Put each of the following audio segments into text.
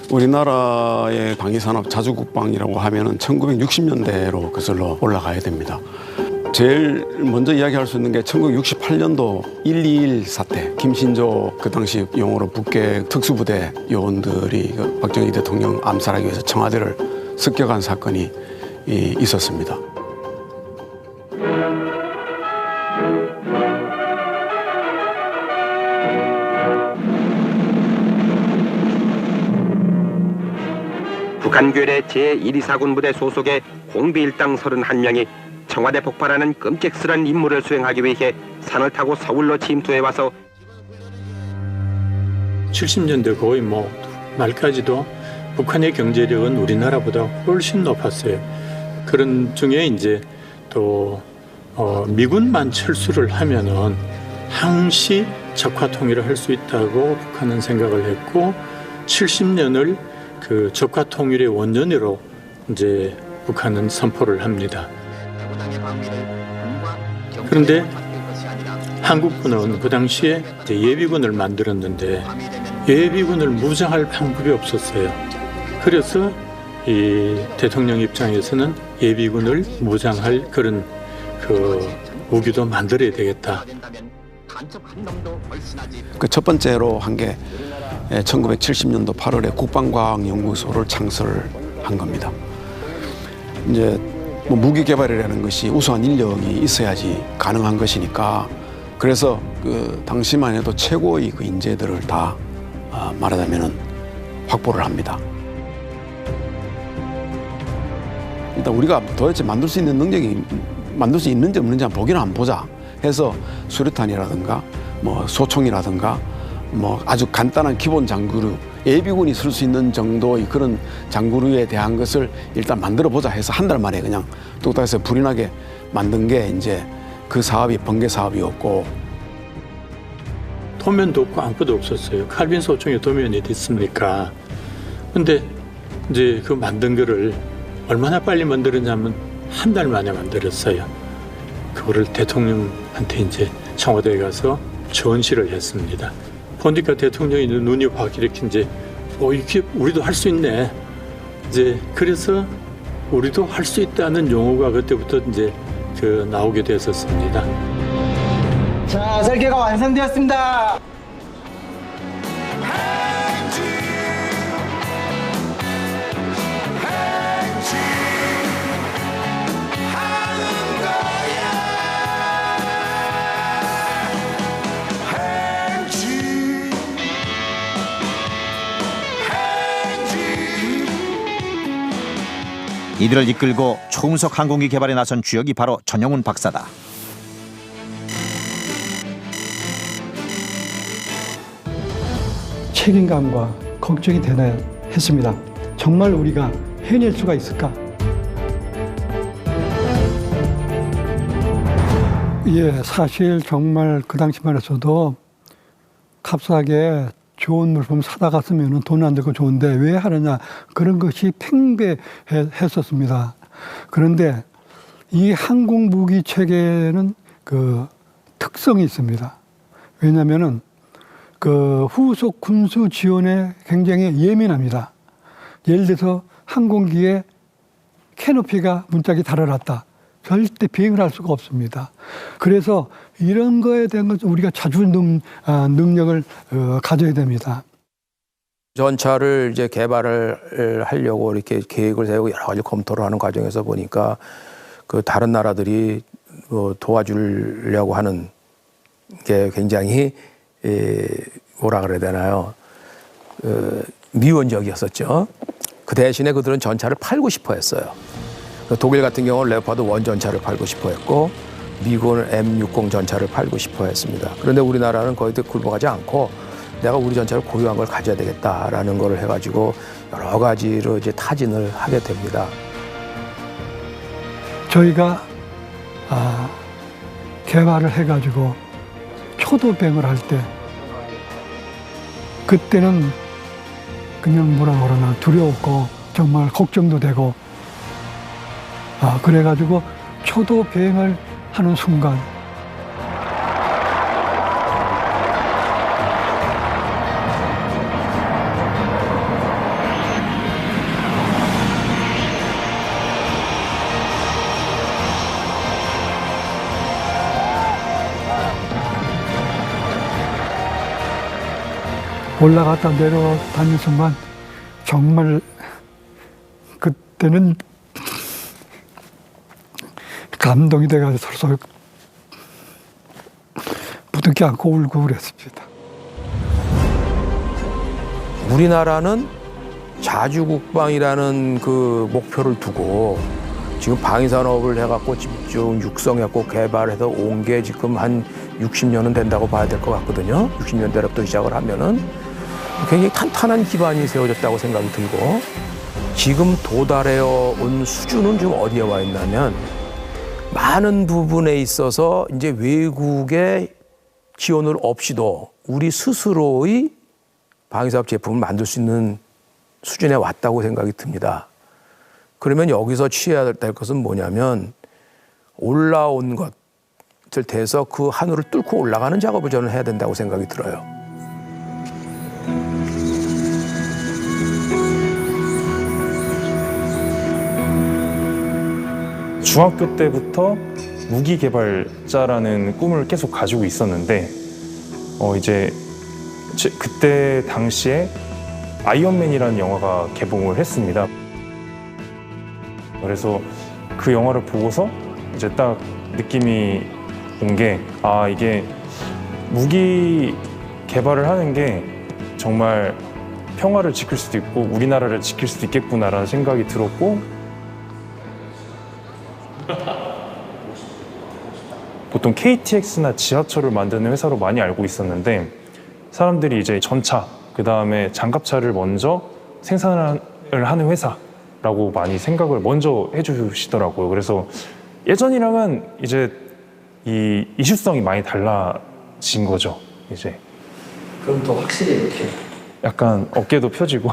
우리나라의 방위산업 자주국방이라고 하면은 1960년대로 거슬러 올라가야 됩니다. 제일 먼저 이야기할 수 있는 게 1968년도 121 사태, 김신조 그 당시 용어로 북계 특수부대 요원들이 박정희 대통령 암살하기 위해서 청와대를 습격한 사건이 있었습니다. 북한괴뢰 제124군부대 소속의 공비일당 31명이 청와대 폭발하는 끔찍스런 임무를 수행하기 위해 산을 타고 서울로 침투해와서 70년대 거의 말까지도 북한의 경제력은 우리나라보다 훨씬 높았어요. 그런 중에 이제 또 미군만 철수를 하면은 항시 적화 통일을 할 수 있다고 북한은 생각을 했고 70년을 그 적화 통일의 원년으로 이제 북한은 선포를 합니다. 그런데 한국군은 그 당시에 이제 예비군을 만들었는데 예비군을 무장할 방법이 없었어요. 그래서 이 대통령 입장에서는 예비군을 무장할 그런 그 무기도 만들어야 되겠다. 그 첫 번째로 한 게 1970년도 8월에 국방과학연구소를 창설한 겁니다. 이제 무기 개발이라는 것이 우수한 인력이 있어야지 가능한 것이니까 그래서 그 당시만 해도 최고의 그 인재들을 다 말하자면은 확보를 합니다. 일단 우리가 도대체 만들 수 있는 능력이 만들 수 있는지 없는지 보기는 한번 보자 해서 수류탄이라든가 소총이라든가 아주 간단한 기본 장구류 예비군이 쓸 수 있는 정도의 그런 장구류에 대한 것을 일단 만들어 보자 해서 한 달 만에 그냥 뚝딱해서 불이 나게 만든 게 이제 그 사업이 번개 사업이었고 도면도 없고 아무것도 없었어요. 칼빈 소총에 도면이 어디 있습니까? 근데 이제 그 만든 거를 얼마나 빨리 만들었냐면 한 달 만에 만들었어요. 그거를 대통령한테 이제 청와대에 가서 전시를 했습니다. 보니까 대통령이 눈이 확 이렇게 이제 이렇게 우리도 할 수 있네. 이제 그래서 우리도 할 수 있다는 용어가 그때부터 이제 그 나오게 됐었습니다. 자, 설계가 완성되었습니다. 이들을 이끌고 초음속 항공기 개발에 나선 주역이 바로 전영훈 박사다. 책임감과 걱정이 되나 했습니다. 정말 우리가 해낼 수가 있을까? 예, 사실 정말 그 당시만 해서도 값싸게 좋은 물품 사다 갔으면 돈 안 들고 좋은데 왜 하느냐 그런 것이 팽배했었습니다. 그런데 이 항공무기 체계는 그 특성이 있습니다. 왜냐하면은 그 후속 군수 지원에 굉장히 예민합니다. 예를 들어서 항공기에 캐노피가 문짝이 달아났다. 절대 비행을 할 수가 없습니다. 그래서 이런 거에 대한 것은 우리가 자주 능력을 가져야 됩니다. 전차를 이제 개발을 하려고 이렇게 계획을 세우고 여러 가지 검토를 하는 과정에서 보니까 그 다른 나라들이 도와주려고 하는 게 굉장히 뭐라 그래야 되나요? 미온적이었었죠. 그 대신에 그들은 전차를 팔고 싶어 했어요. 독일 같은 경우는 레오파드 1 전차를 팔고 싶어 했고 미국은 M60 전차를 팔고 싶어 했습니다. 그런데 우리나라는 거의 굴복하지 않고 내가 우리 전차를 고유한 걸 가져야 되겠다라는 걸 해가지고 여러 가지로 이제 타진을 하게 됩니다. 저희가 개발을 해가지고 초도병을 할 때 그때는 그냥 뭐라 그러나 두려웠고 정말 걱정도 되고 그래가지고 초도 비행을 하는 순간 올라갔다 내려다니지만 정말 그때는 감동이 돼가지고 서로 부둥켜 안고 울고 그랬습니다. 우리나라는 자주국방이라는 그 목표를 두고 지금 방위산업을 해갖고 집중 육성해갖고 개발해서 온 게 지금 한 60년은 된다고 봐야 될 것 같거든요. 60년대부터 시작을 하면은 굉장히 탄탄한 기반이 세워졌다고 생각이 들고 지금 도달해 온 수준은 좀 어디에 와 있냐면 많은 부분에 있어서 이제 외국의 지원을 없이도 우리 스스로의 방위산업 제품을 만들 수 있는 수준에 왔다고 생각이 듭니다. 그러면 여기서 취해야 될 것은 뭐냐면 올라온 것을 대해서 그 하늘을 뚫고 올라가는 작업을 저는 해야 된다고 생각이 들어요. 중학교 때부터 무기 개발자라는 꿈을 계속 가지고 있었는데 이제 그때 당시에 아이언맨이라는 영화가 개봉을 했습니다. 그래서 그 영화를 보고서 이제 딱 느낌이 온 게 이게 무기 개발을 하는 게 정말 평화를 지킬 수도 있고 우리나라를 지킬 수도 있겠구나라는 생각이 들었고 보통 KTX나 지하철을 만드는 회사로 많이 알고 있었는데 사람들이 이제 전차, 그 다음에 장갑차를 먼저 생산을 하는 회사라고 많이 생각을 먼저 해주시더라고요. 그래서 예전이랑은 이제 이 이슈성이 많이 달라진 거죠, 이제. 그럼 더 확실히 이렇게 약간 어깨도 펴지고.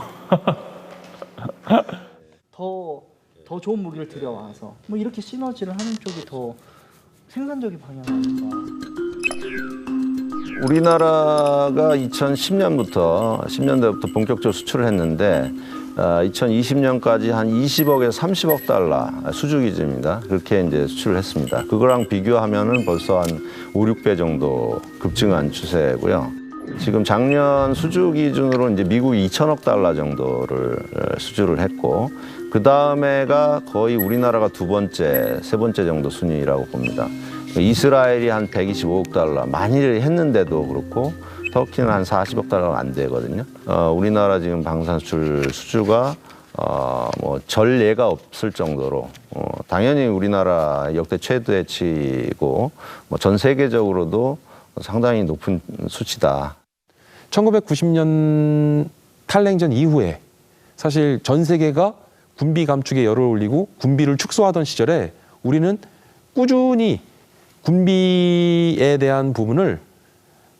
더 좋은 무기를 들여와서 뭐 이렇게 시너지를 하는 쪽이 더 생산적인 방향 아닌가. 우리나라가 10년대부터 본격적으로 수출을 했는데 2020년까지 한 20억에서 30억 달러 수주 기준입니다. 그렇게 이제 수출을 했습니다. 그거랑 비교하면은 벌써 한 5, 6배 정도 급증한 추세고요. 지금 작년 수주 기준으로 이제 미국이 2천억 달러 정도를 수주를 했고 그 다음에가 거의 우리나라가 두 번째, 세 번째 정도 순위라고 봅니다. 이스라엘이 한 125억 달러, 많이 했는데도 그렇고 터키는 한 40억 달러가 안 되거든요. 우리나라 지금 방산 수출 수주가 뭐 전례가 없을 정도로 당연히 우리나라 역대 최대치고 뭐 전 세계적으로도 상당히 높은 수치다. 1990년 탈냉전 이후에 사실 전 세계가 군비 감축에 열을 올리고 군비를 축소하던 시절에 우리는 꾸준히 군비에 대한 부분을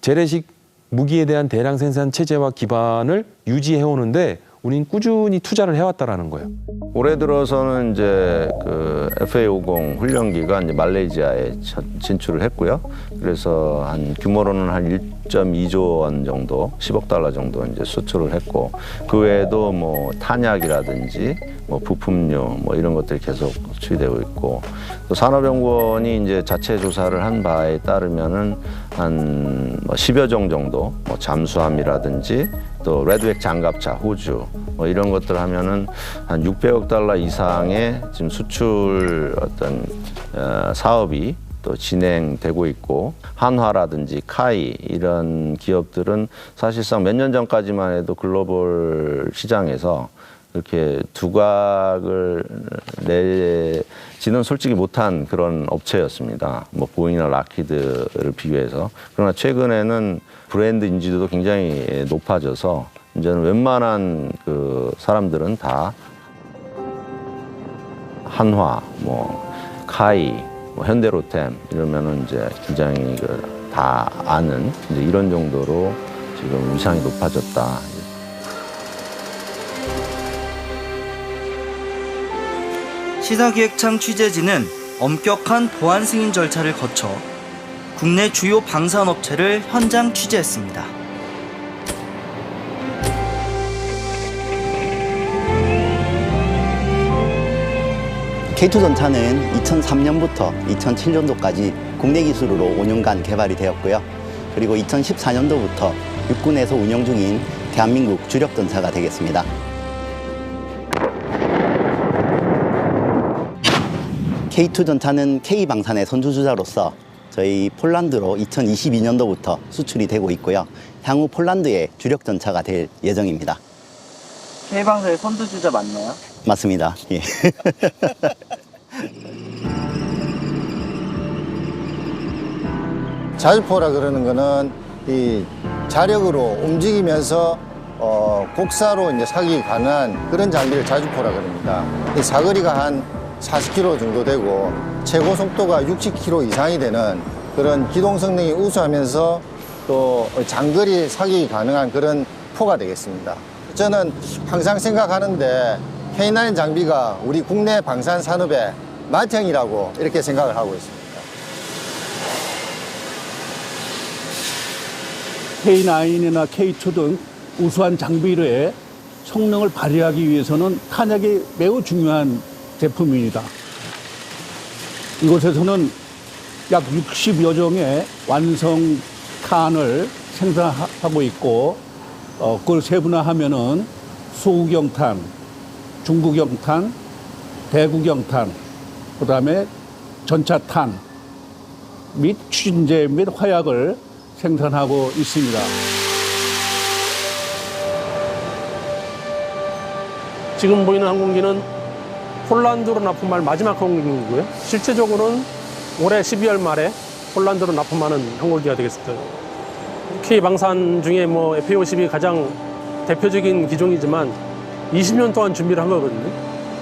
재래식 무기에 대한 대량 생산 체제와 기반을 유지해 오는데 우리는 꾸준히 투자를 해왔다라는 거예요. 올해 들어서는 이제 그 FA50 훈련기가 이제 말레이시아에 진출을 했고요. 그래서 한 규모로는 한 1.2조 원 정도, 10억 달러 정도 이제 수출을 했고, 그 외에도 뭐 탄약이라든지 뭐 부품류 뭐 이런 것들이 계속 수출되고 있고, 또 산업연구원이 이제 자체 조사를 한 바에 따르면은 한 10여 종 정도, 뭐 잠수함이라든지 또 레드백 장갑차, 호주 뭐 이런 것들 하면은 한 600억 달러 이상의 지금 수출 어떤 사업이 또 진행되고 있고, 한화라든지 카이 이런 기업들은 사실상 몇 년 전까지만 해도 글로벌 시장에서 이렇게 두각을 내지는 솔직히 못한 그런 업체였습니다. 뭐 보잉이나 락히드를 비교해서. 그러나 최근에는 브랜드 인지도도 굉장히 높아져서 이제는 웬만한 그 사람들은 다 한화, 뭐 카이, 뭐 현대로템 이러면은 이제 굉장히 다 아는 이제 이런 정도로 지금 위상이 높아졌다. 시사기획창 취재진은 엄격한 보안 승인 절차를 거쳐 국내 주요 방산업체를 현장 취재했습니다. K2전차는 2003년부터 2007년도까지 국내 기술으로 5년간 개발이 되었고요. 그리고 2014년도부터 육군에서 운영 중인 대한민국 주력 전차가 되겠습니다. K2 전차는 K방산의 선두주자로서 저희 폴란드로 2022년도부터 수출이 되고 있고요. 향후 폴란드의 주력 전차가 될 예정입니다. K방산의 선두주자 맞나요? 맞습니다. 예. 자주포라 그러는 거는 이 자력으로 움직이면서 곡사로 이제 사격이 가능한 그런 장비를 자주포라 그럽니다. 이 사거리가 한 40km 정도 되고 최고 속도가 60km 이상이 되는 그런 기동 성능이 우수하면서 또 장거리 사격이 가능한 그런 포가 되겠습니다. 저는 항상 생각하는데 K9 장비가 우리 국내 방산 산업의 맏형이라고 이렇게 생각을 하고 있습니다. K9이나 K2 등 우수한 장비의 성능을 발휘하기 위해서는 탄약이 매우 중요한 제품입니다. 이곳에서는 약 60여 종의 완성 탄을 생산하고 있고 그걸 세분화하면은 소구경탄, 중구경탄, 대구경탄, 그다음에 전차탄 및 추진제 및 화약을 생산하고 있습니다. 지금 보이는 항공기는 폴란드로 납품할 마지막 항공기이고요. 실제적으로는 올해 12월 말에 폴란드로 납품하는 항공기가 되겠습니다. K방산 중에 뭐 FA-50이 가장 대표적인 기종이지만 20년 동안 준비를 한 거거든요.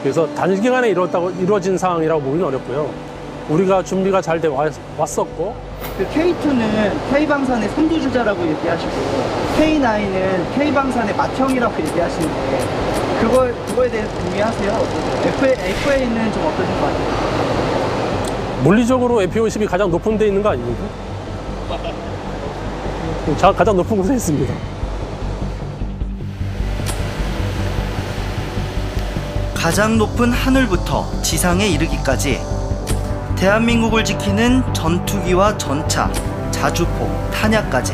그래서 단기간에 이루어진 상황이라고 보기는 어렵고요. 우리가 준비가 잘 돼 왔었고, 그 K2는 K방산의 선두주자라고 얘기하시고 K9은 K방산의 맏형이라고 얘기하시는데 그거에 대해서 동의하세요? FA는 좀 어떠신 것 같아요? 물리적으로 FA-50이 가장 높은 데 있는 거 아닙니까? 가장 높은 곳에 있습니다. 가장 높은 하늘부터 지상에 이르기까지 대한민국을 지키는 전투기와 전차, 자주포, 탄약까지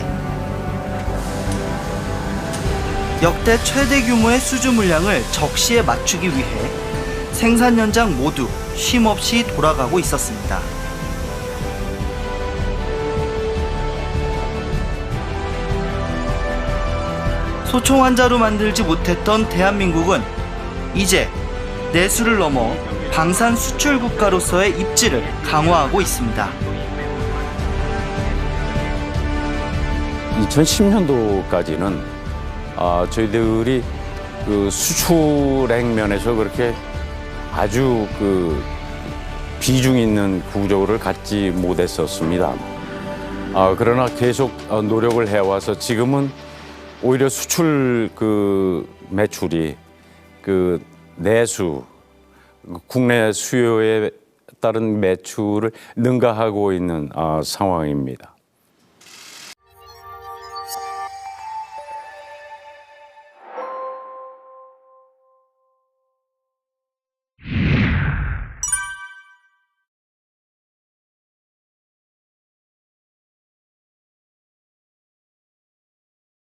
역대 최대 규모의 수주 물량을 적시에 맞추기 위해 생산 현장 모두 쉼없이 돌아가고 있었습니다. 소총 한자로 만들지 못했던 대한민국은 이제 내수를 넘어 방산 수출 국가로서의 입지를 강화하고 있습니다. 2010년도까지는 저희들이 그 수출액 면에서 그렇게 아주 그 비중 있는 구조를 갖지 못했었습니다. 그러나 계속 노력을 해와서 지금은 오히려 수출 그 매출이 그 내수, 국내 수요에 따른 매출을 능가하고 있는 상황입니다.